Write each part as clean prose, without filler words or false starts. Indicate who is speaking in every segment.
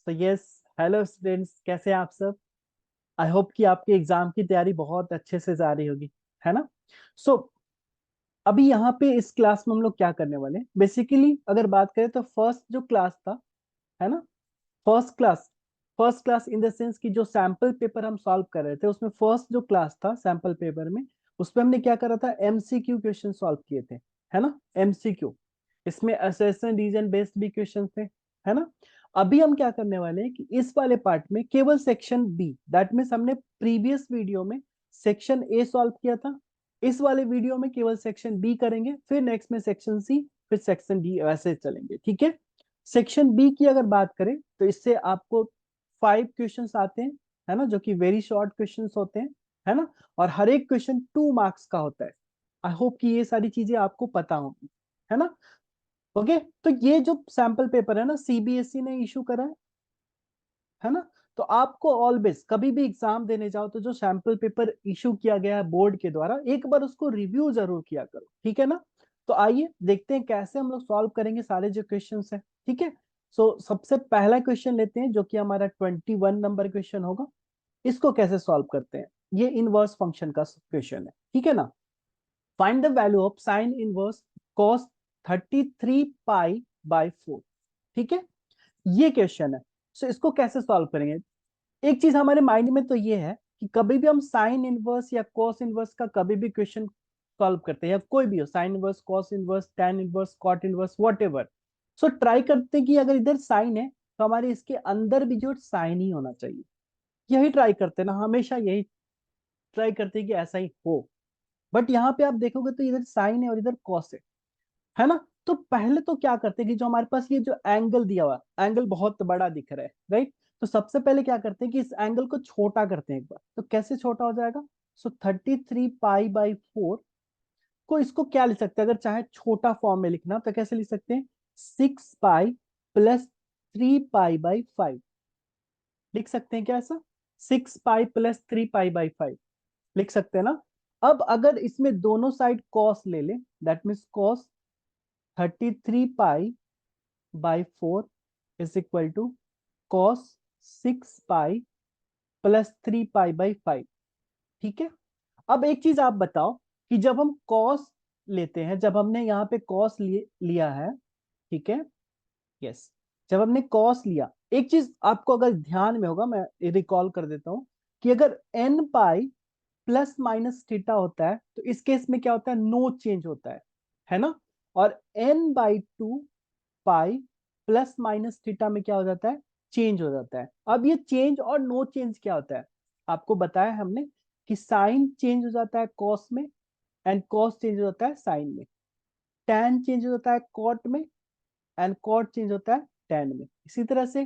Speaker 1: तो yes, hello students, कैसे हैं आप सब। आई होप कि आपके एग्जाम की तैयारी बहुत अच्छे से जा रही होगी, है ना। सो अभी यहाँ पे इस क्लास में हम लोग क्या करने वाले हैं, बेसिकली अगर बात करें तो फर्स्ट जो क्लास था, है ना, first class in the sense कि जो सैंपल पेपर हम सॉल्व कर रहे थे, उसमें फर्स्ट जो क्लास था सैंपल पेपर में, उसमें हमने क्या करा था, एमसीक्यू क्वेश्चन सॉल्व किए थे, है ना। एमसीक्यू, इसमें असेशन रीजन बेस्ड भी क्वेश्चन थे, है ना। अभी हम क्या करने वाले हैं कि इस वाले पार्ट में केवल सेक्शन बी, दैट मीन्स हमने प्रीवियस वीडियो में सेक्शन ए सॉल्व किया था, इस वाले वीडियो में केवल सेक्शन बी करेंगे, फिर नेक्स्ट में सेक्शन सी, फिर सेक्शन डी, ऐसे चलेंगे, ठीक है। सेक्शन बी की अगर बात करें तो इससे आपको 5 क्वेश्चंस आते हैं, है ना, जो कि वेरी शॉर्ट क्वेश्चंस होते हैं, है ना। और हर एक क्वेश्चन 2 मार्क्स का होता है। आई होप कि ये सारी चीजें आपको पता होंगी, है ना। ओके, तो ये जो सैंपल पेपर है ना, सीबीएसई ने इशू करा है ना। तो आपको ऑलवेज कभी भी एग्जाम देने जाओ तो जो सैंपल पेपर इशू किया गया है बोर्ड के द्वारा, एक बार उसको रिव्यू जरूर किया करो, ठीक है ना। तो आइए देखते हैं कैसे हम लोग सॉल्व करेंगे सारे जो क्वेश्चन है, ठीक है। सबसे पहला क्वेश्चन लेते हैं जो कि हमारा 21 नंबर क्वेश्चन होगा। इसको कैसे सॉल्व करते हैं, ये इनवर्स फंक्शन का क्वेश्चन है, ठीक है ना। Find the value of sine inverse cos 33 पाई/4, ठीक है, ये क्वेश्चन है। इसको कैसे सॉल्व करेंगे। एक चीज हमारे माइंड में तो ये है कि कभी भी हम साइन इनवर्स या कॉस इनवर्स का कभी भी क्वेश्चन सॉल्व करते हैं, या कोई भी हो, sine inverse, cos inverse, tan inverse, cot inverse, whatever. ट्राई करते हैं कि अगर इधर साइन है तो हमारे इसके अंदर भी जो साइन ही होना चाहिए। यही ट्राई करते हैं ना, हमेशा यही ट्राई करते हैं कि ऐसा ही हो। बट यहाँ पे आप देखोगे तो इधर साइन है और इधर कॉस है ना। तो पहले तो क्या करते हैं कि जो हमारे पास ये जो एंगल दिया हुआ, एंगल बहुत बड़ा दिख रहा है, राइट। तो सबसे पहले क्या करते हैं कि इस एंगल को छोटा करते हैं एक बार। तो कैसे छोटा हो जाएगा। 33 पाई/4 को, इसको क्या लिख सकते हैं, अगर चाहे छोटा फॉर्म में लिखना तो कैसे लिख सकते हैं, 6 पाई + 3 पाई/5 लिख सकते हैं क्या ऐसा। 6 पाई + 3 पाई/5 लिख सकते हैं ना। अब अगर इसमें दोनों साइड कॉस ले ले, दैट मीन्स कॉस 33 पाई/4 is equal to cos 6 pi + 3 पाई/5, ठीक है। अब एक चीज आप बताओ कि जब हम कॉस लेते हैं, जब हमने यहाँ पे कॉस लिया है, ठीक है, यस, जब हमने कॉस लिया, एक चीज आपको अगर ध्यान में होगा, मैं रिकॉल कर देता हूं कि अगर n pi plus minus theta होता है तो इस केस में क्या होता है, नो चेंज होता है ना। और n/2 पाई प्लस माइनस थीटा में क्या हो जाता है, चेंज हो जाता है। अब ये चेंज और नो चेंज क्या होता है, आपको बताया हमने कि साइन चेंज हो जाता है कॉस में, एंड कॉस चेंज हो जाता है साइन में। टैन चेंज हो जाता है कॉट में, एंड कॉट चेंज होता है टैन में। इसी तरह से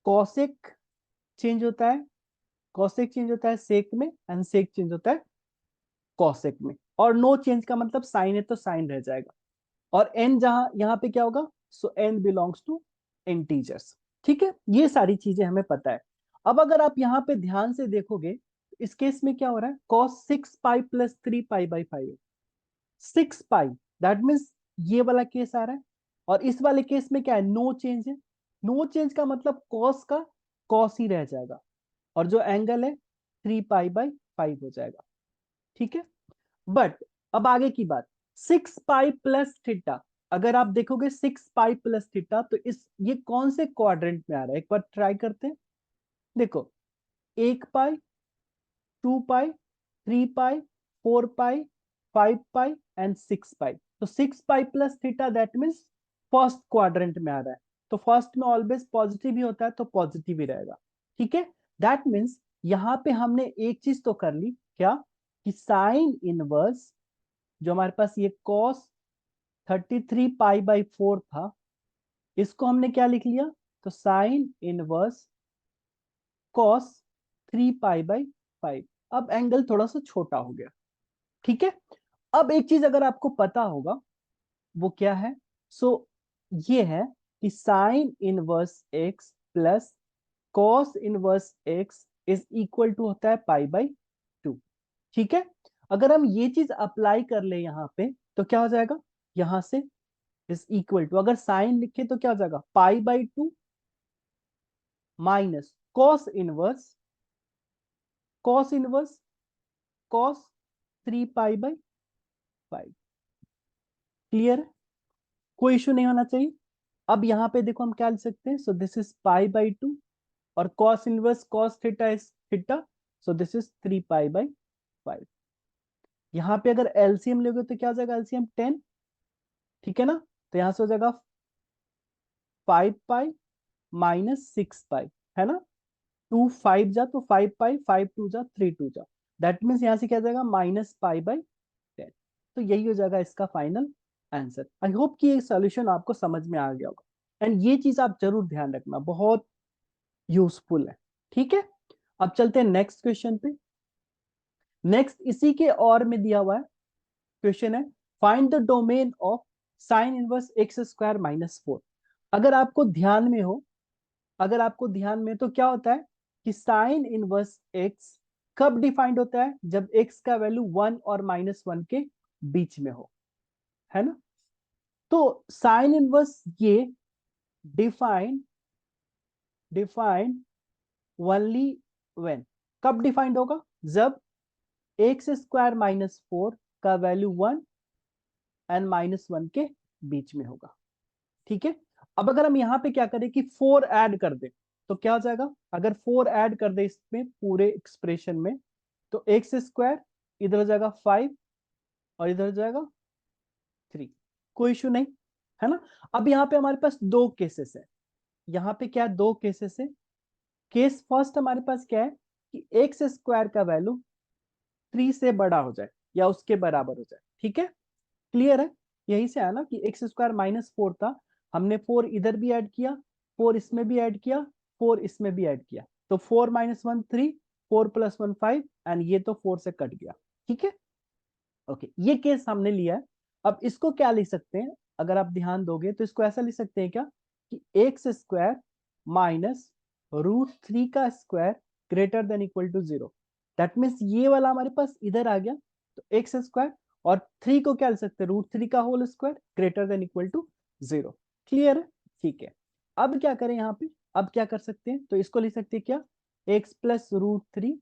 Speaker 1: कॉसेक चेंज होता है, कॉसेक चेंज होता है सेक में, एंड सेक चेंज होता है कॉसेक में। और नो चेंज का मतलब साइन है तो साइन रह जाएगा। और एन जहां यहाँ पे क्या होगा, सो एन बिलोंग्स टू इंटीजर्स, ठीक है। ये सारी चीजें हमें पता है। अब अगर आप यहाँ पे ध्यान से देखोगे, इस केस में क्या हो रहा है, कॉस 6 पाई + 3 पाई/5 है, 6 पाई, दैट मीन्स ये वाला केस आ रहा है। और इस वाले केस में क्या है, नो चेंज है। नो चेंज का मतलब कॉस का कॉस ही रह जाएगा, और जो एंगल है 3 पाई/5 हो जाएगा, ठीक है। बट अब आगे की बात, 6 पाई + थीटा, अगर आप देखोगे 6 पाई + थीटा, तो इस ये कौन से क्वाड्रेंट में आ रहा है, एक बार ट्राई करते हैं। देखो, 1 पाई, 2 पाई, 3 पाई, 4 पाई, 5 पाई एंड 6 पाई। तो 6 pi + theta that means first quadrant में आ रहा है। तो फर्स्ट में ऑलवेज पॉजिटिव ही होता है, तो पॉजिटिव ही रहेगा, ठीक है। दैट मीन्स यहाँ पे हमने एक चीज तो कर ली, क्या, कि साइन इनवर्स, जो हमारे पास ये कॉस 33 पाई/4 था, इसको हमने क्या लिख लिया, तो साइन इनवर्स कॉस 3 पाई/5। अब एंगल थोड़ा सा छोटा हो गया, ठीक है। अब एक चीज अगर आपको पता होगा, वो क्या है, सो ये है कि sine inverse x plus cos inverse x is equal to होता है पाई/2, ठीक है। अगर हम ये चीज अप्लाई कर ले यहाँ पे तो क्या हो जाएगा, यहां से इज इक्वल टू, अगर साइन लिखे तो क्या हो जाएगा, पाई/2 minus cos inverse cos 3 pi by 5। Clear है? कोई इश्यू नहीं होना चाहिए। अब यहाँ पे देखो हम क्या लिख सकते हैं, सो दिस इज पाई/2 और cos inverse cos theta is theta, so this is 3 पाई/5। यहाँ पे अगर एलसीएम लोगे तो क्या हो जाएगा, एलसीएम 10, ठीक है ना। तो यहां से हो जाएगा 5 पाई - 6 पाई, है ना। 2 5 जा तो 5 पाई, 5 2 जा 3 2 जा, दैट मीन्स यहां से क्या जाएगा -पाई/10। तो यही हो जाएगा इसका फाइनल आंसर। आई होप कि ये सॉल्यूशन आपको समझ में आ गया होगा, एंड ये चीज आप जरूर ध्यान रखना, बहुत यूजफुल है। ठीक है, अब चलते हैं नेक्स्ट क्वेश्चन पे। नेक्स्ट इसी के और में दिया हुआ है क्वेश्चन है, find the domain of sine inverse x² - 4। अगर आपको ध्यान में हो, तो क्या होता है कि साइन इनवर्स x कब डिफाइंड होता है, जब x का वैल्यू 1 और -1 के बीच में हो, है ना। तो साइन इनवर्स ये डिफाइंड डिफाइंड ओनली व्हेन, कब डिफाइंड होगा, जब x² - 4 का वैल्यू 1 एंड -1 के बीच में होगा। ठीक है, अब अगर हम यहाँ पे क्या करें कि 4 ऐड कर दे तो क्या हो जाएगा, अगर 4 ऐड कर दे इसमें पूरे एक्सप्रेशन में, तो x² इधर हो जाएगा 5 और इधर हो जाएगा 3, कोई इशू नहीं, है ना। अब यहाँ पे हमारे पास दो केसेस है, यहाँ पे क्या है, दो केसेस है। केस फर्स्ट हमारे पास क्या है कि x² का वैल्यू 3 से बड़ा हो जाए या उसके बराबर हो जाए। ठीक है, क्लियर है, यही से आया ना कि x² - 4 था, हमने 4 इधर भी ऐड किया, 4 इसमें भी ऐड किया, 4 इसमें भी ऐड किया, तो 4 - 1 3, 4 + 1 5, एंड ये तो 4 से कट गया। ठीक है, ओके, ये केस हमने लिया है। अब इसको क्या लिख सकते हैं, अगर आप ध्यान दोगे तो इसको ऐसा लिख सकते हैं क्या कि x² माइनस √3 का square greater than equal to 0। That means ये वाला हमारे पास इधर आ गया, तो x² और 3 को क्या लिख सकते हैं, √3 का whole square greater than equal to 0। Clear है, ठीक है। अब क्या करें यहाँ पे, अब क्या कर सकते हैं, तो इसको लिख सकते हैं क्या, x + √3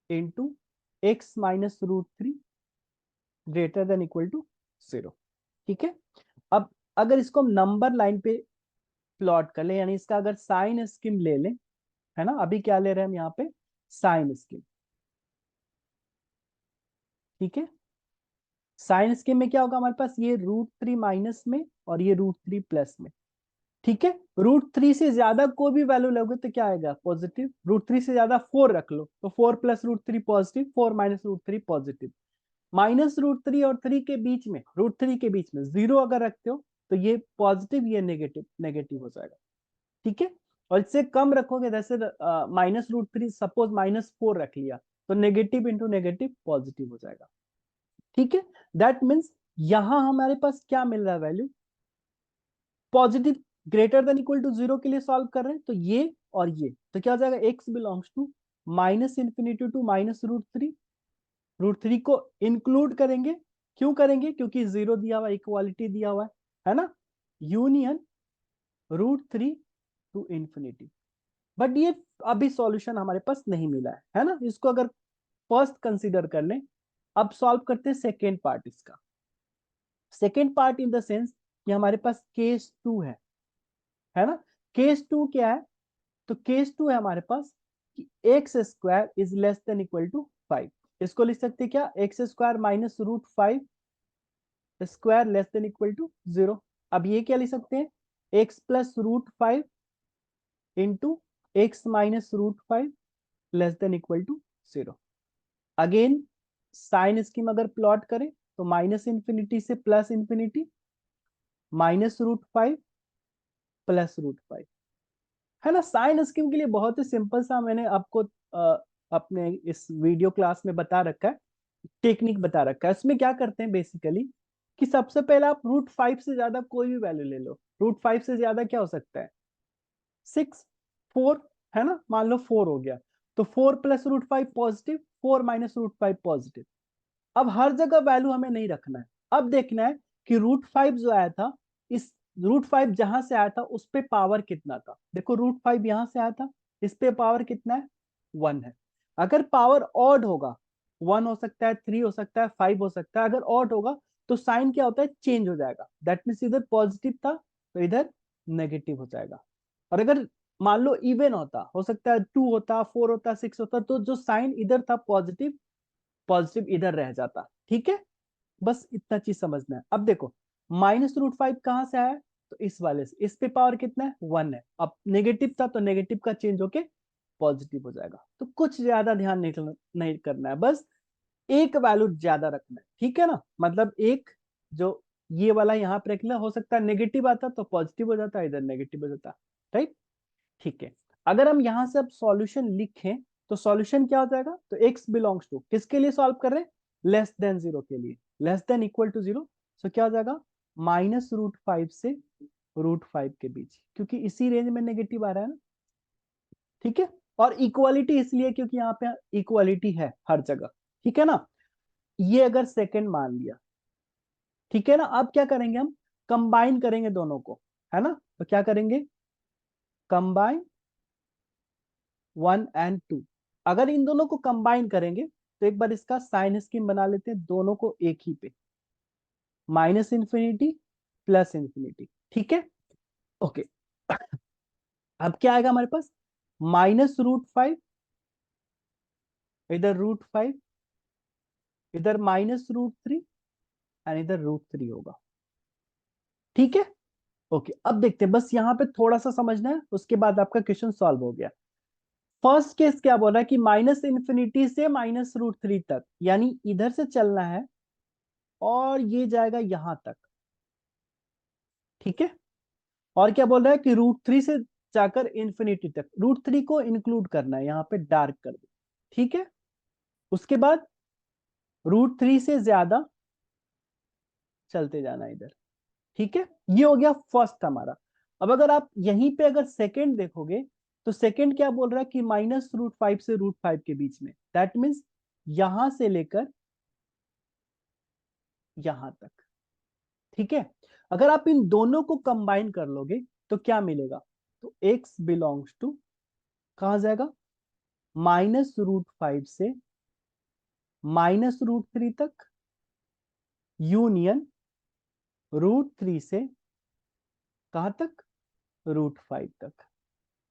Speaker 1: into x minus √3 greater than equal to 0। ठीक है, अब अगर इसको हम नंबर लाइन पे प्लॉट कर ले, यानी इसका अगर साइन स्कीम ले लें, है ना, अभी क्या ले रहे हैं हम यहाँ पे, साइन स्कीम। ठीक है, साइन स्कीम में क्या होगा हमारे पास, ये √3 माइनस में और ये √3 प्लस में। ठीक है, √3 से ज्यादा कोई भी वैल्यू लोगे तो क्या आएगा, पॉजिटिव। √3 से ज्यादा 4 रख लो तो 4 + √3 पॉजिटिव, 4 - √3 पॉजिटिव। -√3 और 3 के बीच में, √3 के बीच में 0 अगर रखते हो तो ये पॉजिटिव, ये नेगेटिव, नेगेटिव हो जाएगा। ठीक है, और इससे कम रखोगे, जैसे -√3 सपोज -4 रख लिया, तो नेगेटिव इंटू नेगेटिव पॉजिटिव हो जाएगा। ठीक है, दैट मीन्स यहां हमारे पास क्या मिल रहा है, value positive greater than equal to 0 के लिए सॉल्व कर रहे हैं, तो ये और ये, तो क्या हो जाएगा, x बिलोंग्स टू -∞ टू -√3, √3 को इंक्लूड करेंगे, क्यों करेंगे, क्योंकि 0 दिया हुआ, इक्वालिटी दिया हुआ है ना, यूनियन √3 टू इंफिनिटी। बट ये अभी सॉल्यूशन हमारे पास नहीं मिला है ना, इसको अगर फर्स्ट कंसीडर कर लें। अब सॉल्व करते हैं सेकेंड पार्ट इसका। Second part in the sense कि हमारे पास केस 2 है ना। केस 2 क्या है, तो केस 2 है हमारे पास कि x² is less than equal to 5। इसको लिख सकते हैं क्या, x² minus √5 square less than equal to 0। अब ये क्या लिख सकते हैं, x + √5 into x minus √5 less than equal to 0। Again sign scheme अगर प्लॉट करें तो -∞ से +∞, -√5 +√5, है ना। साइन स्कीम के लिए बहुत ही सिंपल सा मैंने आपको अपने इस वीडियो क्लास में बता रखा है, टेक्निक बता रखा है। इसमें क्या करते हैं बेसिकली कि सबसे पहले आप √5 से ज्यादा कोई भी वैल्यू ले लो। √5 से ज्यादा क्या हो सकता है, 6, 4, है ना, मान लो 4 हो गया, तो 4 + √5 पॉजिटिव, 4 - √5 पॉजिटिव। अब हर जगह वैल्यू हमें नहीं रखना है, अब देखना है कि √5 जो आया था, इस √5 जहां से आया था उस पे पावर कितना था, देखो √5 यहां से आया था, इस पे पावर कितना है, 1 है। अगर पावर ऑड होगा, 1 हो सकता है, 3 हो सकता है, 5 हो सकता है, अगर ऑड होगा तो साइन क्या होता है, चेंज हो जाएगा। दैट मीन्स इधर पॉजिटिव था तो इधर नेगेटिव हो जाएगा। और अगर मान लो इवन होता, हो सकता है 2 होता, 4 होता, 6 होता, तो जो साइन इधर था पॉजिटिव, पॉजिटिव इधर रह जाता। ठीक है, बस इतना चीज समझना है। अब देखो -√5 कहां से आया, तो इस वाले से, इस पे पावर कितना है, 1 है। अब नेगेटिव था तो नेगेटिव का चेंज होके पॉजिटिव हो जाएगा। तो कुछ ज्यादा ध्यान नहीं करना है, बस एक वैल्यू ज्यादा रखना है। ठीक है ना, मतलब एक जो ये वाला यहाँ पे रख लिया, हो सकता है नेगेटिव आता तो पॉजिटिव हो जाता, इधर नेगेटिव हो जाता। राइट, ठीक है। अगर हम यहां से अब सॉल्यूशन लिखें तो सॉल्यूशन क्या हो जाएगा, तो x बिलोंग्स टू, किसके लिए सॉल्व कर रहे हैं, लेस देन 0 के लिए, लेस देन इक्वल टू 0। सो क्या हो जाएगा, -√5 से √5 के बीच, क्योंकि इसी रेंज में नेगेटिव आ रहा है ना। ठीक है, और इक्वालिटी इसलिए क्योंकि यहाँ पे इक्वालिटी है हर जगह। ठीक है ना, ये अगर सेकंड मान लिया, ठीक है ना। अब क्या करेंगे, हम कंबाइन करेंगे दोनों को, है ना। तो क्या करेंगे, कंबाइन 1 एंड 2। अगर इन दोनों को कंबाइन करेंगे तो एक बार इसका साइन स्कीम बना लेते हैं, दोनों को एक ही पे, -∞ +∞। ठीक है, ओके। अब क्या आएगा हमारे पास, -√5, इधर √5, इधर -√3 एंड इधर √3 होगा। ठीक है, ओके। अब देखते हैं, बस यहाँ पे थोड़ा सा समझना है, उसके बाद आपका क्वेश्चन सॉल्व हो गया। फर्स्ट केस क्या बोल रहा है कि -∞ से -√3 तक, यानी इधर से चलना है और ये जाएगा यहां तक। ठीक है, और क्या बोल रहा है कि √3 से जाकर इन्फिनिटी तक, √3 को इंक्लूड करना है, यहाँ पे डार्क कर दो। ठीक है, उसके बाद √3 से ज्यादा चलते जाना इधर। ठीक है, ये हो गया फर्स्ट हमारा। अब अगर आप यहीं पे अगर सेकंड देखोगे तो सेकंड क्या बोल रहा है कि -√5 से √5 के बीच में, दैट मीन्स यहां से लेकर यहां तक। ठीक है, अगर आप इन दोनों को कंबाइन कर लोगे तो क्या मिलेगा, तो x बिलोंग्स टू कहा जाएगा, -√5 से -√3 तक, यूनियन √3 से कहां तक, √5 तक,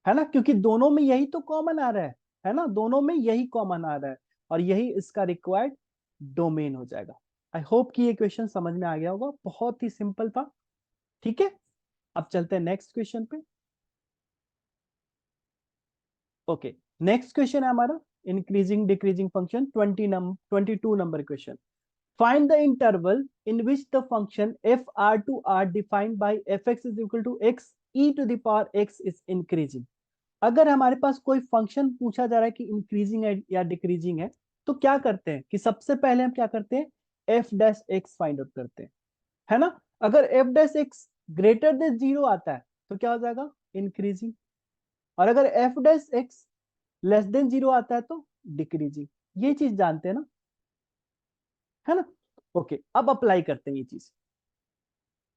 Speaker 1: है ना। क्योंकि दोनों में यही तो कॉमन आ रहा है ना, दोनों में यही कॉमन आ रहा है, और यही इसका रिक्वायर्ड डोमेन हो जाएगा। आई होप कि ये क्वेश्चन समझ में आ गया होगा, बहुत ही सिंपल था। ठीक है, अब चलते हैं नेक्स्ट क्वेश्चन पे। ओके, नेक्स्ट क्वेश्चन है हमारा increasing decreasing function, 22 number question. Find the interval in which the function f(r2r) defined by fx is equal to x e to the power x is increasing. अगर हमारे पास कोई function पूछा जा रहा है कि इंक्रीजिंग है या डिक्रीजिंग है, तो क्या करते हैं कि सबसे पहले हम क्या करते हैं, f'(x) फाइंड आउट करते हैं, है ना। अगर f'(x) ग्रेटर देन 0 आता है तो क्या हो जाएगा, इंक्रीजिंग। और अगर f'(x) लेस देन 0 आता है तो डिक्रीजिंग। ये चीज जानते हैं ना, है ना। ओके, अब अप्लाई करते हैं ये चीज।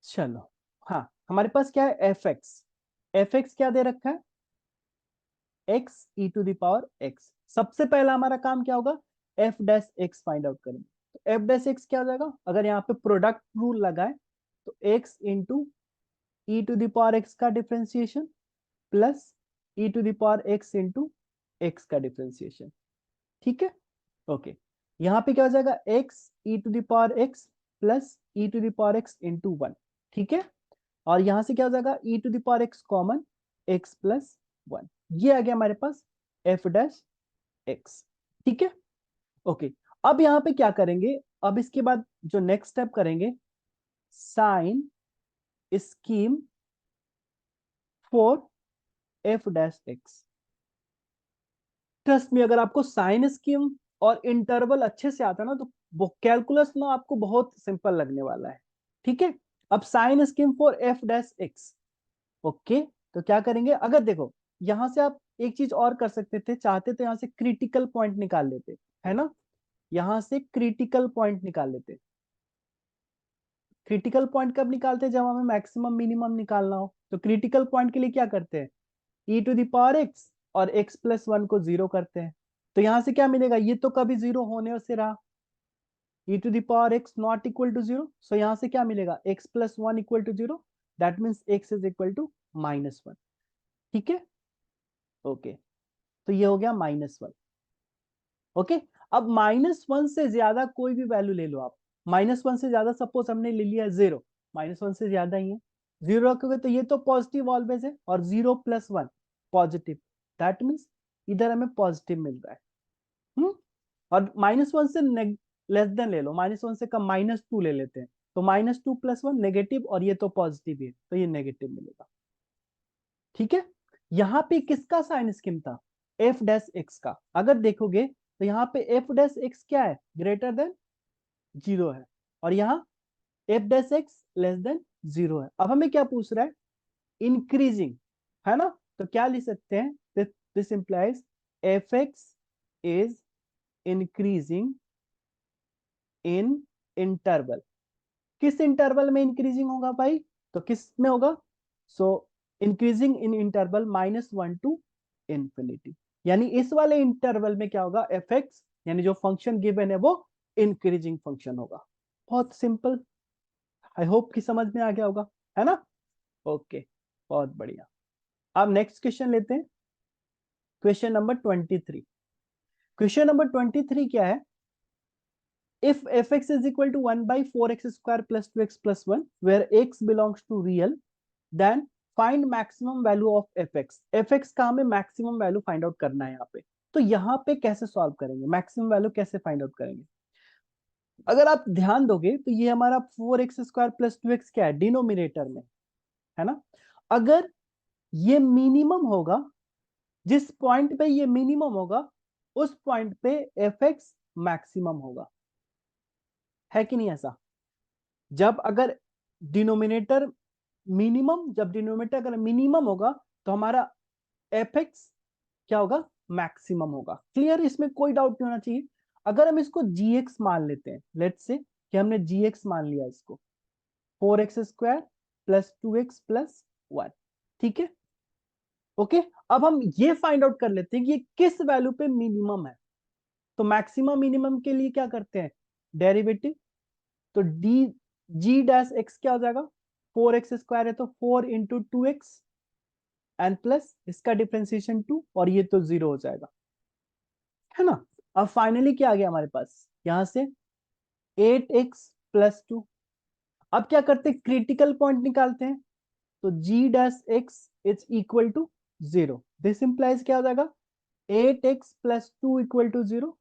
Speaker 1: चलो, हाँ, हमारे पास क्या है, एफ एक्स क्या दे रखा है, x e to the power x। सबसे पहला हमारा काम क्या होगा, f'(x) फाइंड आउट करेंगे। तो f'(x) क्या हो जाएगा, अगर यहाँ पे प्रोडक्ट रूल लगाए तो x into e to the power x का differentiation plus e to the power x into x का डिफ्रेंसिएशन। ठीक है, ओके। यहाँ पे क्या हो जाएगा, x e to the power x plus e to the power x into 1। ठीक है, और यहां से क्या हो जाएगा, e to the power x common, x plus 1। ये आ गया हमारे पास f'(x). ठीक है, ओके। अब यहाँ पे क्या करेंगे, अब इसके बाद जो नेक्स्ट स्टेप करेंगे, sign scheme for f'(x). Trust में, अगर आपको साइन स्कीम और इंटरवल अच्छे से आता है ना, तो वो कैलकुलस ना आपको बहुत सिंपल लगने वाला है। ठीक है, अब sign scheme for f'(x). Okay, तो क्या करेंगे, अगर देखो यहां से आप एक चीज और कर सकते थे, चाहते तो यहां से क्रिटिकल पॉइंट निकाल लेते, है ना। यहां से क्रिटिकल पॉइंट निकाल लेते, क्रिटिकल पॉइंट कब निकालते हैं? जब हमें मैक्सिमम मिनिमम निकालना हो। तो क्रिटिकल पॉइंट के लिए क्या करते हैं? e⁻x और x+1 को 0 करते हैं। तो यहां से क्या मिलेगा? ये तो कभी 0 होने से रहा, e⁻x नॉट इक्वल टू 0। सो यहां से क्या मिलेगा? x+1 equal to 0, that means x is equal to -1। ठीक है, ओके। तो ये हो गया -1। ओके, अब -1 से ज्यादा कोई भी वैल्यू ले लो आप। -1 से ज्यादा सपोज हमने ले लिया 0, -1 से ज्यादा ही है। 0 रखोगे तो ये तो पॉजिटिव ऑलवेज है, और 0+1 पॉजिटिव, दैट मीन्स इधर हमें पॉजिटिव मिल रहा है। और -1 से लेस देन ले लो, -1 से कम -2 ले लेते हैं, तो -2+1 नेगेटिव, और ये तो पॉजिटिव है, तो ये नेगेटिव मिलेगा। ठीक है, यहाँ पे किसका साइन स्कीम था? f' का। अगर देखोगे तो यहाँ पे f' क्या है? ग्रेटर देन 0 है, और यहाँ f' लेस देन 0 है। अब हमें क्या पूछ रहा है? इंक्रीजिंग, है ना? तो क्या लिख सकते हैं? This implies f(x) is increasing in interval. किस इंटरवल में इंक्रीजिंग होगा भाई? तो किस में होगा? So increasing in interval -1 to infinity, यानी इस वाले इंटरवल में क्या होगा? f(x) यानी जो फंक्शन गिवन है वो इंक्रीजिंग फंक्शन होगा। बहुत सिंपल, आई होप कि समझ में आ गया होगा, है ना? ओके, बहुत बढ़िया। अब नेक्स्ट क्वेश्चन लेते हैं, क्वेश्चन नंबर 23। क्वेश्चन नंबर 23 क्या है? If f(x) is equal to 1/4x² plus 2x plus 1, where x belongs to real, then find maximum value of f(x). f(x) का हमें मैक्सिमम वैल्यू फाइंड आउट करना है यहाँ पे। तो यहाँ पे कैसे सॉल्व करेंगे? मैक्सिमम वैल्यू कैसे फाइंड आउट करेंगे? अगर आप ध्यान दोगे तो ये हमारा 4x² plus 2x क्या है? डिनोमिनेटर में, है ना? अगर ये मिनिमम होगा, जिस पॉइंट पे ये मिनिमम होगा, उस पॉइंट पे f(x) मैक्सिमम होगा, है कि नहीं ऐसा? जब अगर डिनोमिनेटर जब डिनोमिनेटर अगर मिनिमम होगा, तो हमारा f(x) क्या होगा? मैक्सिमम होगा। क्लियर? इसमें कोई डाउट नहीं होना चाहिए। अगर हम इसको gx मान लेते हैं, लेट्स से कि हमने gx मान लिया इसको, 4x² प्लस 2x प्लस 1। ठीक है, ओके। अब हम ये फाइंड आउट कर लेते हैं कि ये किस वैल्यू पे मिनिमम है। तो मैक्सिमम मिनिमम के लिए क्या करते हैं? डेरिवेटिव। तो g' क्या हो जाएगा? 4x² है तो 4 इंटू 2x एंड प्लस इसका डिफ्रेंसिएशन 2, और ये तो 0 हो जाएगा, है ना? अब फाइनली क्या आ गया हमारे पास? यहां से 8x प्लस 2। अब क्या करते हैं? क्रिटिकल पॉइंट निकालते हैं। तो g' is equal to 0। This implies क्या हो जाएगा? 8x plus 2 equal to 0।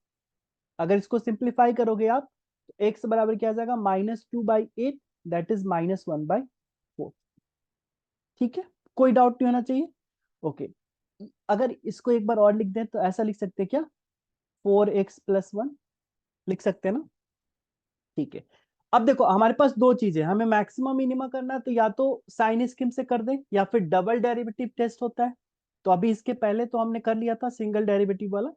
Speaker 1: अगर इसको सिंप्लीफाई करोगे आप, तो x बराबर क्या आ जाएगा? -2/8, दैट इज -1/4। ठीक है, कोई डाउट नहीं होना चाहिए। ओके, अगर इसको एक बार और लिख दें तो ऐसा लिख सकते हैं क्या? 4x प्लस 1 लिख सकते हैं ना? ठीक है, अब देखो हमारे पास दो चीजें, हमें मैक्सिमम मिनिमम करना है, तो या तो साइन स्कीम से कर दें या फिर डबल डेरिवेटिव टेस्ट होता है। तो अभी इसके पहले तो हमने कर लिया था सिंगल डेरिवेटिव वाला,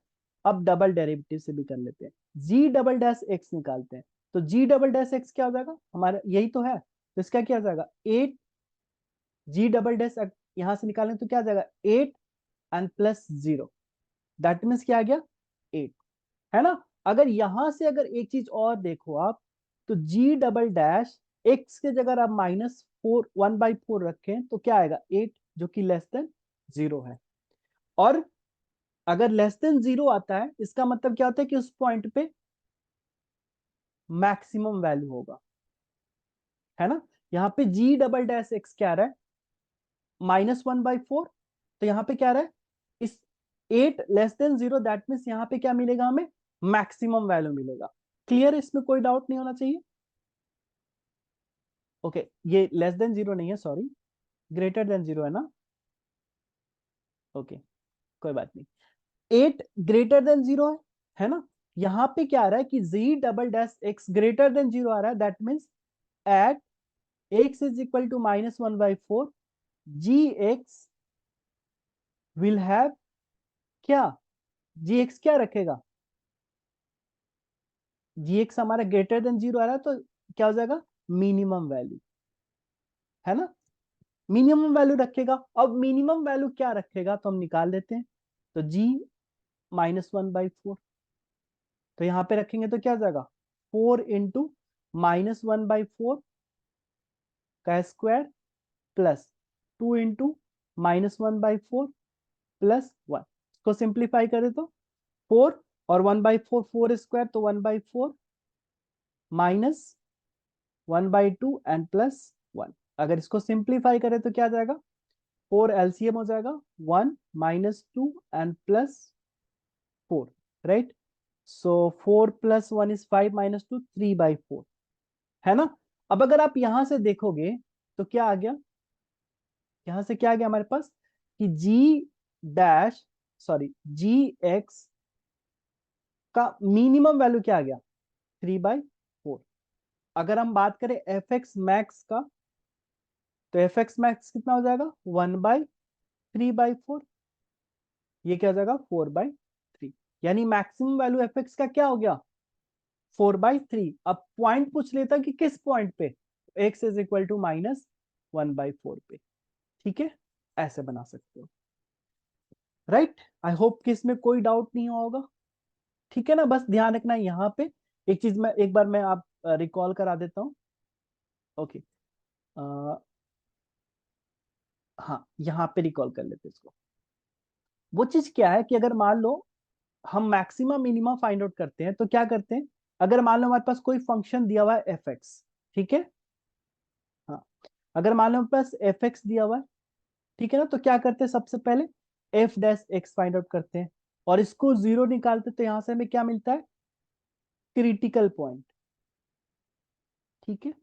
Speaker 1: अब डबल डेरिवेटिव से भी कर लेते हैं। g'(x) निकालते हैं। तो g'(x) क्या हो जाएगा? हमारा यही तो है, तो इसका क्या हो जाएगा? 8 g', यहां से निकालें तो क्या आ जाएगा? 8 एंड प्लस 0, दैट मीन्स क्या आ गया? 8, है ना? अगर यहां से अगर एक चीज और देखो आप, तो g'(x) के जगह आप -4 1/4 रखें तो क्या आएगा? 8, जो कि लेस देन 0 है। और अगर लेस देन 0 आता है, इसका मतलब क्या होता है? कि उस पॉइंट पे मैक्सिमम वैल्यू होगा, है ना? यहाँ पे g'(x) क्या आ रहा है? -1/4। तो यहाँ पे क्या आ रहा है? इस 8 लेस देन 0, दैट मीन्स यहाँ पे क्या मिलेगा हमें? मैक्सिमम वैल्यू मिलेगा। क्लियर? इसमें कोई डाउट नहीं होना चाहिए। ओके, ये लेस देन 0 नहीं है, सॉरी, ग्रेटर देन 0 है ना? ओके, कोई बात नहीं। 8 ग्रेटर देन 0 है ना? यहाँ पे क्या आ रहा है कि g'(x) ग्रेटर देन 0 आ रहा है, that means at x is equal to -1/4, gx will have क्या? gx क्या रखेगा? gx हमारा ग्रेटर देन 0 आ रहा है, तो क्या हो जाएगा? मिनिमम वैल्यू, है ना, मिनिमम वैल्यू रखेगा। अब मिनिमम वैल्यू क्या रखेगा तो हम निकाल लेते हैं। तो g -1/4, तो यहां पे रखेंगे तो क्या हो जाएगा, 4 इंटू -1/4 का स्क्वायर प्लस 2 इंटू -1/4 प्लस 1। इसको सिंप्लीफाई करें तो 4 और 1/4 4 स्क्वायर, तो 1/4 माइनस 1/2 एंड प्लस 1। अगर इसको सिंप्लीफाई करें तो क्या आ जाएगा, 4 एलसीएम हो जाएगा 1 -2 and plus 4, right. So 4 + 1 is 5 -2 3/4, है ना। अब अगर आप यहां से देखोगे तो क्या आ गया, यहां से क्या आ गया हमारे पास कि जी एक्स का मिनिमम वैल्यू क्या आ गया, 3/4। अगर हम बात करें एफ एक्स मैक्स का, तो एफ एक्स मैक्स कितना हो जाएगा, 1/3/4, ये क्या हो जाएगा 4/3। यानी मैक्सिमम वैल्यू एफ एक्स का क्या हो गया, 4/3। अब पॉइंट पूछ लेता कि किस पॉइंट पे, एक्स इज इक्वल टू -1/4 पे। ठीक है, ऐसे बना सकते हो, राइट। आई होप कि इसमें कोई डाउट नहीं होगा। ठीक है ना, बस ध्यान रखना यहाँ पे एक चीज, मैं एक बार मैं आप रिकॉल करा देता हूँ। ओके, हाँ यहाँ पे रिकॉल कर लेते हैं इसको। वो चीज क्या है कि अगर मान लो हम मैक्सिमम मिनिमम फाइंड आउट करते हैं तो क्या करते हैं, अगर मान लो हमारे पास कोई फंक्शन दिया हुआ है एफ एक्स, ठीक है, हाँ, अगर मान लो हमारे पास एफ एक्स दिया हुआ है, ठीक है ना, तो क्या करते हैं सबसे पहले F dash x find out करते हैं और इसको 0 निकालते, तो यहां से हमें क्या मिलता है, क्रिटिकल पॉइंट। ठीक है,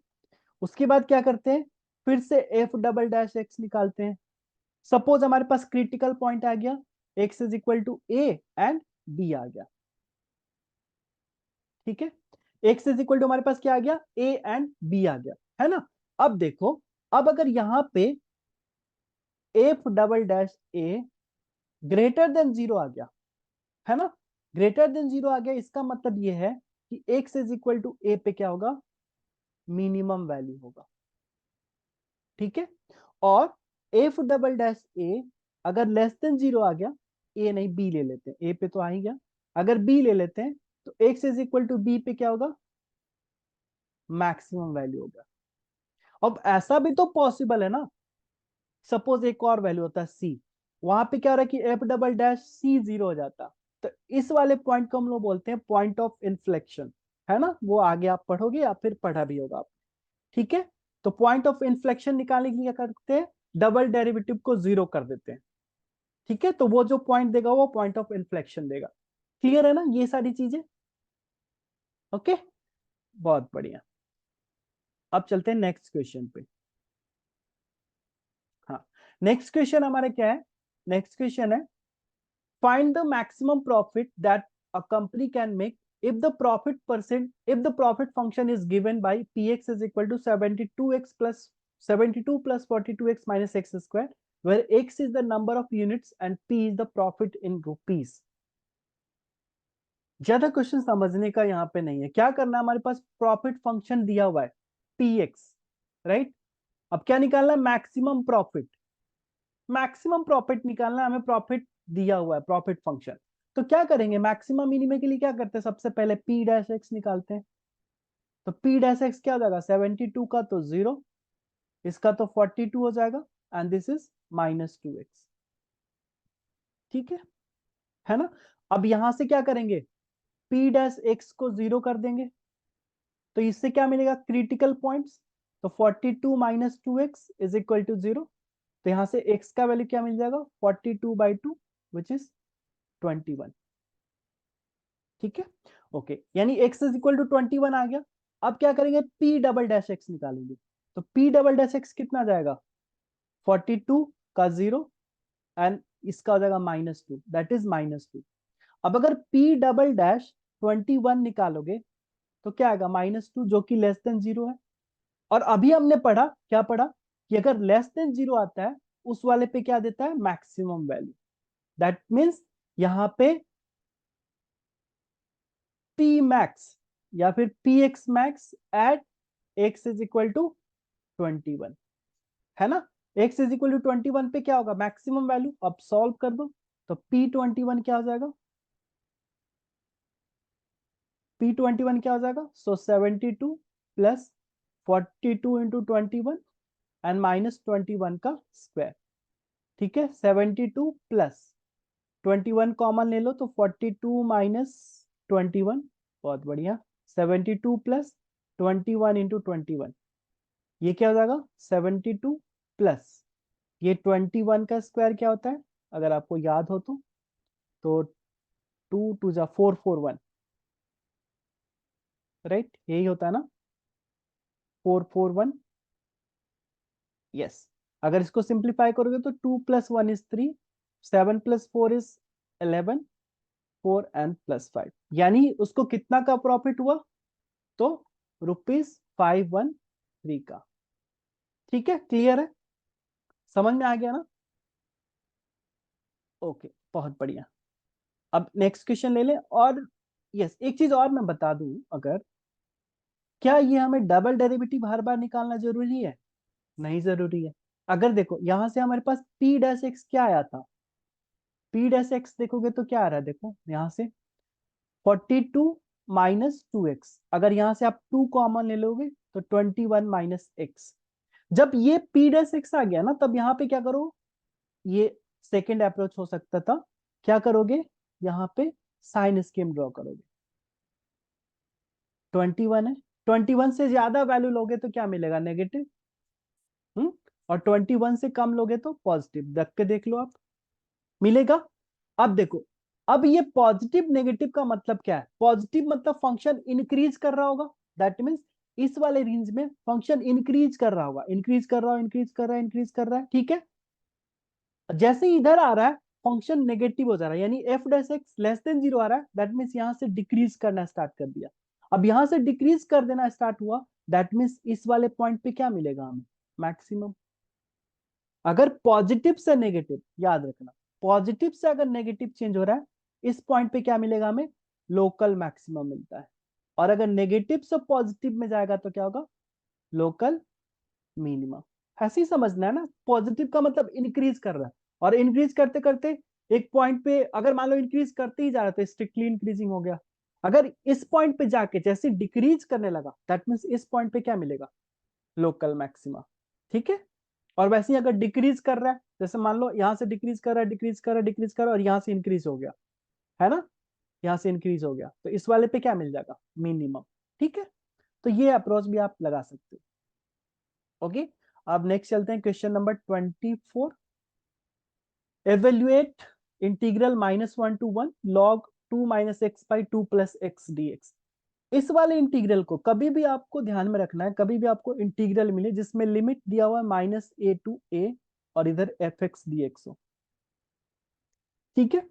Speaker 1: उसके बाद क्या करते हैं, फिर से एफ डबल डैश एक्स निकालते हैं। सपोज हमारे पास क्रिटिकल पॉइंट आ गया, x is equal to a and b आ गया। ठीक है, एक्स इज इक्वल टू हमारे पास क्या आ गया, ए एंड बी आ गया, है ना। अब देखो, अब अगर यहां पे एफ डबल डैश ए ग्रेटर देन 0 आ गया, है ना, ग्रेटर देन 0 आ गया, इसका मतलब ये है कि एक्स इज इक्वल टू ए पे क्या होगा, मिनिमम वैल्यू होगा। ठीक है, और एफ डबल डैश ए अगर लेस देन 0 आ गया, ए नहीं बी ले लेते हैं, ए पे तो आ ही गया, अगर बी ले लेते हैं तो x is equal to b पे क्या होगा, मैक्सिमम वैल्यू होगा। अब ऐसा भी तो पॉसिबल है ना, सपोज एक और वैल्यू होता है सी, वहां पे क्या हो रहा है कि एफ डबल डैश सी 0 हो जाता, तो इस वाले पॉइंट को हम लोग बोलते हैं पॉइंट ऑफ इन्फ्लेक्शन, है ना, वो आगे आप पढ़ोगे या फिर पढ़ा भी होगा आप। ठीक है, तो पॉइंट ऑफ इन्फ्लेक्शन निकालने के लिए क्या करते हैं, डबल डेरिवेटिव को 0 कर देते हैं। ठीक है, तो वो जो पॉइंट देगा वो पॉइंट ऑफ इन्फ्लेक्शन देगा। क्लियर है ना ये सारी चीजें, ओके, बहुत बढ़िया। अब चलते हैं नेक्स्ट क्वेश्चन पे। हाँ, नेक्स्ट क्वेश्चन हमारे क्या है, नेक्स्ट क्वेश्चन है find the maximum profit that a company can make if the profit function is given by px is equal to 72 plus 42x minus x square, where x is the number of units and p is the profit in rupees। ज्यादा question समझने का यहाँ पे नहीं है, क्या करना है, हमारे पास प्रॉफिट फंक्शन दिया हुआ है px, राइट। अब क्या निकालना है, मैक्सिमम प्रॉफिट, मैक्सिमम प्रॉफिट निकालना है हमें, प्रॉफिट दिया हुआ है प्रॉफिट फंक्शन। तो क्या करेंगे, मैक्सिमम मिनिमम के लिए क्या करते हैं, सबसे पहले पी डैश एक्स निकालते हैं। तो पी डैश एक्स क्या हो जाएगा, 72 का तो 0, इसका तो 42 हो जाएगा, एंड दिस इज -2x। ठीक है ना। अब यहां से क्या करेंगे, पी डैश एक्स को 0 कर देंगे, तो इससे क्या मिलेगा, क्रिटिकल पॉइंट्स। तो 42 - 2x इज इक्वल टू 0, तो यहां से x का वैल्यू क्या मिल जाएगा, 42/2 विच इज 21। ठीक है, ओके, यानी x इज इक्वल टू 21 आ गया। अब क्या करेंगे, p डबल डैश एक्स निकालेंगे, तो p डबल डैश एक्स कितना जाएगा, 42 का 0 एंड इसका हो जाएगा -2, दैट इज -2। अब अगर p डबल डैश 21 निकालोगे तो क्या आएगा, -2 जो कि लेस देन 0 है। और अभी हमने पढ़ा, क्या पढ़ा, कि अगर लेस देन 0 आता है उस वाले पे क्या देता है, मैक्सिमम वैल्यू। दैट मीन्स यहां पे पी मैक्स या फिर p x max at x is equal to 21, है ना। x इज इक्वल टू 21 पे क्या होगा, मैक्सिमम वैल्यू। अब सॉल्व कर दो, तो P21 क्या हो जाएगा, P21 क्या हो जाएगा, सो 72 प्लस 42 इंटू 21 एंड माइनस 21 का स्क्वायर। ठीक है, 72 प्लस 21 कॉमन ले लो, तो 42 माइनस 21, बहुत बढ़िया। 72 प्लस 21 इंटू 21, ये क्या हो जाएगा, 72 प्लस ये 21 का स्क्वायर क्या होता है, अगर आपको याद हो तो 2 टू जा 441, राइट, यही होता है ना, 441। यस, अगर इसको सिंप्लीफाई करोगे तो 2 plus 1 is 3, 7 plus 4 is 11, 4 and plus 5, यानी उसको कितना का प्रॉफिट हुआ, तो ₹513 का। ठीक है, क्लियर है, समझ में आ गया ना। ओके, बहुत बढ़िया। अब नेक्स्ट क्वेश्चन ले ले। और यस, एक चीज और मैं बता दूं, अगर क्या ये हमें डबल डेरिवेटिव हर बार निकालना जरूरी है, नहीं जरूरी है। अगर देखो यहां से हमारे पास p डैश एक्स क्या आया था, p डैश एक्स देखोगे तो क्या आ रहा है, देखो यहां से 42 माइनस 2x, अगर यहां से आप 2 कॉमन ले लोगे तो 21 माइनस एक्स। जब ये p डैश एक्स आ गया ना, तब यहाँ पे क्या करो, ये सेकेंड अप्रोच हो सकता था, क्या करोगे, यहाँ पे साइन स्कीम ड्रॉ करोगे। 21 है, 21 से ज्यादा वैल्यू लोगे तो क्या मिलेगा, नेगेटिव। और 21 से कम लोगे तो पॉजिटिव, रख के देख लो आप, मिलेगा। अब देखो, अब ये पॉजिटिव नेगेटिव का मतलब क्या है, पॉजिटिव मतलब फंक्शन इंक्रीज कर रहा होगा, दैट मीन्स इस वाले रेंज में फंक्शन इंक्रीज कर रहा होगा, इंक्रीज कर रहा हो, इंक्रीज कर रहा है, इंक्रीज कर रहा है, ठीक है। जैसे ही इधर आ रहा है फंक्शन नेगेटिव हो जा रहा है, यानी F dash x less than 0 आ रहा है, दैट मीन्स यहां से डिक्रीज करना स्टार्ट कर दिया। अब यहां से डिक्रीज कर देना स्टार्ट हुआ, दैट मीन्स इस वाले पॉइंट पे क्या मिलेगा हमें, मैक्सिमम। अगर पॉजिटिव से नेगेटिव, याद रखना, पॉजिटिव से अगर नेगेटिव चेंज हो रहा है, इस पॉइंट पे क्या मिलेगा हमें, लोकल मैक्सिमम मिलता है। और अगर नेगेटिव से पॉजिटिव में जाएगा तो क्या होगा, लोकल मिनिमम। ऐसे ही समझना है ना, पॉजिटिव का मतलब इंक्रीज कर रहा है, और इंक्रीज करते करते एक पॉइंट पे अगर मान लो इंक्रीज करते ही जा रहा है तो स्ट्रिक्टली इंक्रीजिंग हो गया। अगर इस पॉइंट पे जाके जैसे डिक्रीज करने लगा, दैट मीन्स इस पॉइंट पे क्या मिलेगा, लोकल मैक्सिमा। ठीक है, और वैसे ही अगर डिक्रीज कर रहा है, जैसे मान लो यहां से डिक्रीज कर रहा है, डिक्रीज कर रहा है, डिक्रीज कर रहा है, और यहां से इंक्रीज हो गया, है ना, यहां से इंक्रीज हो गया, तो इस वाले पे क्या मिल जाएगा, मिनिमम। ठीक है, तो ये अप्रोच भी आप लगा सकते हो। ओके, अब नेक्स्ट चलते हैं, question number 24। Evaluate integral -1 to 1 log 2 minus x by 2 plus x D x. इस वाले इंटीग्रल को कभी भी आपको ध्यान में रखना है, कभी भी आपको इंटीग्रल मिले जिसमें लिमिट दिया हुआ है -a to a और इधर एफ एक्स डी एक्स हो। ठीक है,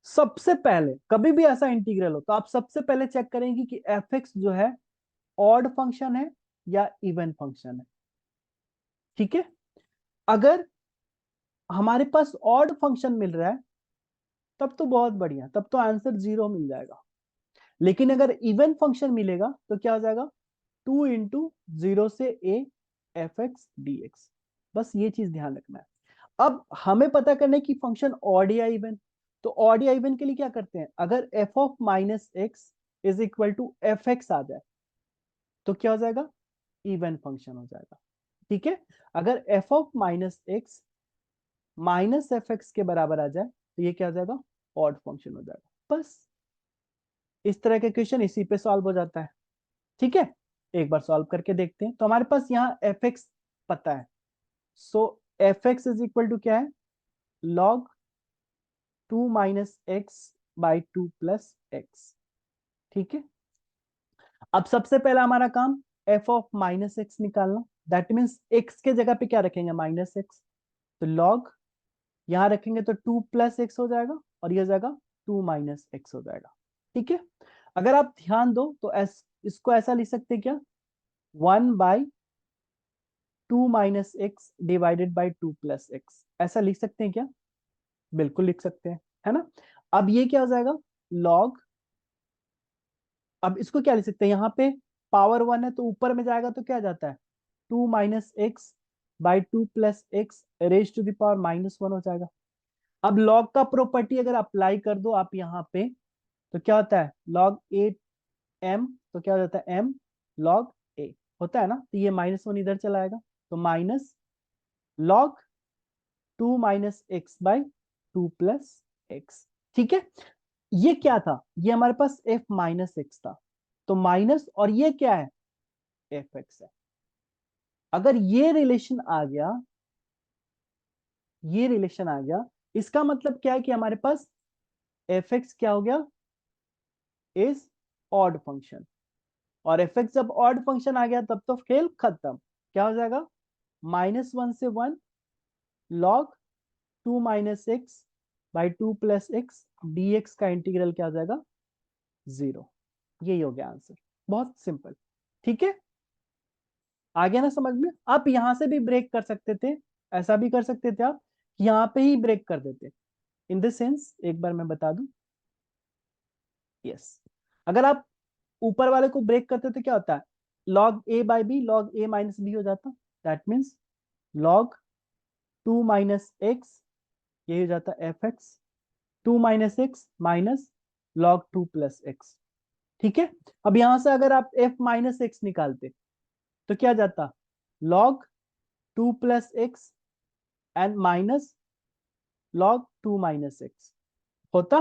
Speaker 1: सबसे पहले कभी भी ऐसा इंटीग्रल हो तो आप सबसे पहले चेक करेंगे कि एफ एक्स जो है ऑड फंक्शन है या इवन फंक्शन है। ठीक है, अगर हमारे पास ऑड फंक्शन मिल रहा है तब तो बहुत बढ़िया, तब तो आंसर 0 मिल जाएगा। लेकिन अगर इवन फंक्शन मिलेगा तो क्या हो जाएगा, 2 इंटू 0 से a F x D x. बस ये चीज ध्यान रखना है। अब हमें पता करना है कि फंक्शन ऑड या इवन, तो ऑड या इवन के लिए क्या करते हैं, अगर f of minus x is equal to f x आ जाए तो क्या हो जाएगा, इवन फंक्शन हो जाएगा। ठीक है, अगर f of minus x minus f x के बराबर आ जाए तो ये क्या हो जाएगा, ऑड फंक्शन हो जाएगा। बस इस तरह के क्वेश्चन इसी पे सॉल्व हो जाता है। ठीक है, एक बार सॉल्व करके देखते हैं। तो हमारे पास यहाँ एफ एक्स पता है, so f x is equal to क्या है, log 2 minus x by 2 plus x. ठीक है, अब सबसे पहला हमारा काम एफ ऑफ माइनस एक्स निकालना, दैट मीन्स एक्स के जगह पे क्या रखेंगे, माइनस एक्स, तो लॉग यहां रखेंगे तो 2 प्लस एक्स हो जाएगा, और यह हो जाएगा 2 माइनस एक्स हो जाएगा। ठीक है, अगर आप ध्यान दो तो इसको ऐसा लिख सकते हैं क्या, 1/2 - x divided by 2 plus x, ऐसा लिख सकते हैं क्या, बिल्कुल लिख सकते हैं, है ना। अब ये क्या हो जाएगा, लॉग, अब इसको क्या लिख सकते हैं यहाँ पे, पावर 1 है तो ऊपर में जाएगा तो क्या जाता है 2 minus x by 2 plus x raise to the power -1 हो जाएगा। अब लॉग का प्रॉपर्टी अगर अप्लाई कर दो आप यहाँ पे तो क्या होता है लॉग ए एम, तो क्या हो जाता है एम लॉग ए होता है ना, तो ये -1 इधर चला आएगा तो minus log 2 minus x by 2 plus x. ठीक है, ये क्या था, ये हमारे पास एफ माइनस एक्स था, तो माइनस और ये क्या है एफ एक्स है। अगर ये रिलेशन आ गया, ये रिलेशन आ गया, इसका मतलब क्या है कि हमारे पास एफ एक्स क्या हो गया इज ऑड फंक्शन, और एफ एक्स जब ऑड फंक्शन आ गया तब तो खेल खत्म। क्या हो जाएगा -1 से 1 log 2 minus x by 2 plus x D x का इंटीग्रल क्या हो जाएगा 0। यही हो गया आंसर, बहुत सिंपल। ठीक है, आ गया ना समझ में। आप यहां से भी ब्रेक कर सकते थे, ऐसा भी कर सकते थे आप यहां पे ही ब्रेक कर देते। इन द सेंस एक बार मैं बता दूं, यस, अगर आप ऊपर वाले को ब्रेक करते तो क्या होता है log a by b log a minus b हो जाता, that means log 2 minus x ये हो जाता f x 2 minus x minus log 2 plus x. ठीक है, अब यहां से अगर आप एफ माइनस एक्स निकालते तो क्या जाता log 2 plus x and minus log 2 minus x होता,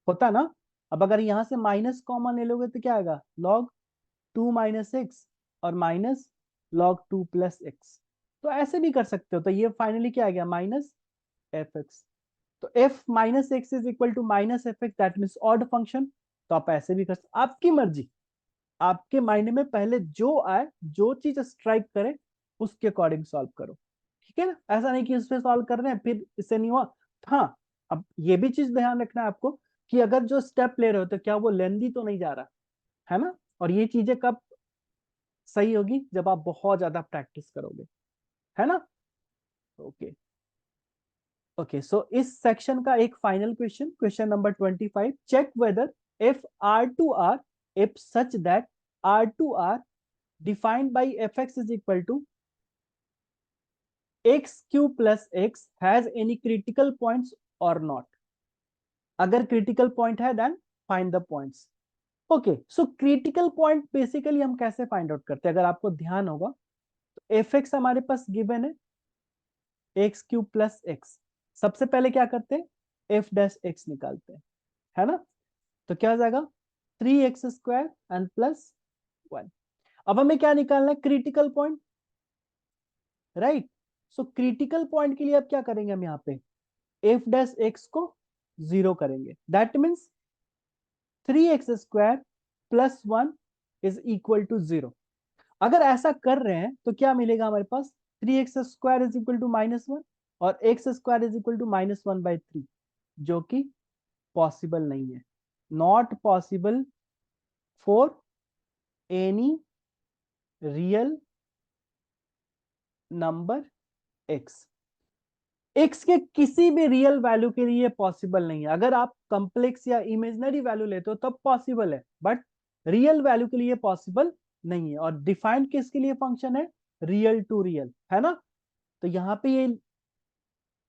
Speaker 1: होता ना। अब अगर यहां से माइनस कॉमन ले लोगे तो क्या आएगा लॉग 2 माइनस एक्स और माइनस लॉग 2 प्लस एक्स। तो ऐसे भी कर सकते हो, तो ये फाइनली क्या आ गया माइनस एफ एक्स। तो f minus x is equal to minus f x, that means odd function. तो आप ऐसे भी कर सकते, आपकी मर्जी, आपके माइंड में पहले जो आए, जो चीज स्ट्राइक करे उसके अकॉर्डिंग सॉल्व करो। ठीक है ना, ऐसा नहीं कि उस पर सॉल्व कर रहे हैं फिर इससे नहीं हुआ। हाँ, अब ये भी चीज ध्यान रखना है आपको कि अगर जो स्टेप ले रहे हो तो क्या वो लेंदी तो नहीं जा रहा है ना। और ये चीजें कब सही होगी जब आप बहुत ज्यादा प्रैक्टिस करोगे, है ना। ओके ओके, सो इस सेक्शन का एक final question, question number 25, check whether f R to R f such that R to R defined by fx is equal to x cube plus x has any critical points or not। अगर critical point है then find the points. Okay, so critical point basically हम कैसे find out करते हैं, अगर आपको ध्यान होगा तो एफ एक्स हमारे पास गिवन है एक्स क्यूब प्लस एक्स, सबसे पहले क्या करते हैं एफ डैश एक्स निकालते हैं, है ना। तो क्या हो जाएगा 3x² एंड प्लस 1। अब हमें क्या निकालना है क्रिटिकल पॉइंट, राइट। सो क्रिटिकल पॉइंट के लिए अब क्या करेंगे हम यहाँ पे एफ डैश एक्स को 0 करेंगे, that means 3x² plus 1 is equal to 0। अगर ऐसा कर रहे हैं तो क्या मिलेगा हमारे पास 3x² इज इक्वल टू -1 और x² इज इक्वल टू -1/3, जो कि पॉसिबल नहीं है, not possible for any real number x। X के किसी भी रियल वैल्यू के लिए पॉसिबल नहीं है। अगर आप कॉम्प्लेक्स या इमेजिनरी वैल्यू लेते हो तब पॉसिबल है, बट रियल वैल्यू के लिए पॉसिबल नहीं है। और डिफाइंड किसके लिए फंक्शन है रियल टू रियल, है ना। तो यहाँ पे ये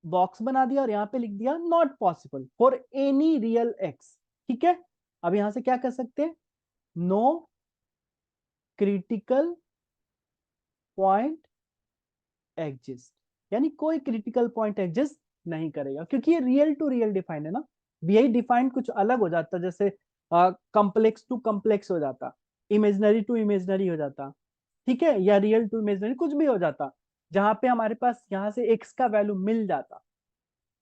Speaker 1: बॉक्स बना दिया और यहाँ पे लिख दिया not possible for any real x. ठीक है, अब यहां से क्या कर सकते हैं नो क्रिटिकल पॉइंट एग्जिस्ट, यानी कोई क्रिटिकल पॉइंट एग्जिस्ट नहीं करेगा, क्योंकि ये रियल टू रियल डिफाइन है ना। यही डिफाइन कुछ अलग हो जाता, जैसे कॉम्प्लेक्स टू कॉम्प्लेक्स हो जाता, इमेजनरी टू इमेजनरी हो जाता, ठीक है, या रियल टू इमेजनरी कुछ भी हो जाता, जहां पे हमारे पास यहाँ से एक्स का वैल्यू मिल जाता,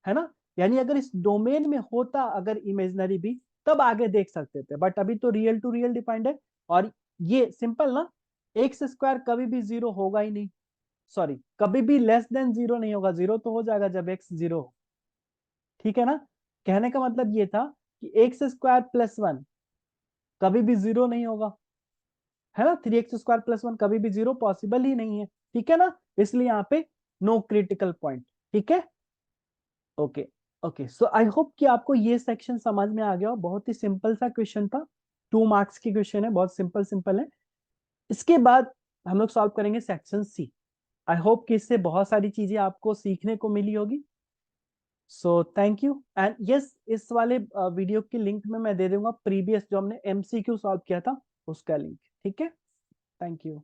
Speaker 1: है ना। यानी अगर इस डोमेन में होता अगर इमेजनरी भी तब आगे देख सकते थे, बट अभी तो रियल टू रियल डिफाइंड है। और ये सिंपल ना, x² कभी भी 0 होगा ही नहीं, सॉरी कभी भी लेस देन 0 नहीं होगा, 0 तो हो जाएगा जब x 0 हो। ठीक है ना, कहने का मतलब ये था कि x² प्लस 1 कभी भी 0 नहीं होगा, है ना। 3x² प्लस 1 कभी भी 0 पॉसिबल ही नहीं है, ठीक है ना। इसलिए यहाँ पे नो क्रिटिकल पॉइंट। ठीक है, okay okay, so I hope कि आपको ये सेक्शन समझ में आ गया हो। बहुत ही सिंपल सा क्वेश्चन था, 2 मार्क्स की क्वेश्चन है, बहुत सिंपल सिंपल है। इसके बाद हम लोग सॉल्व करेंगे सेक्शन सी। आई होप कि इससे बहुत सारी चीजें आपको सीखने को मिली होगी। So thank you and yes, इस वाले वीडियो की लिंक में मैं दे दूंगा प्रीवियस जो हमने एमसीक्यू सॉल्व किया था उसका लिंक। ठीक है, थैंक यू।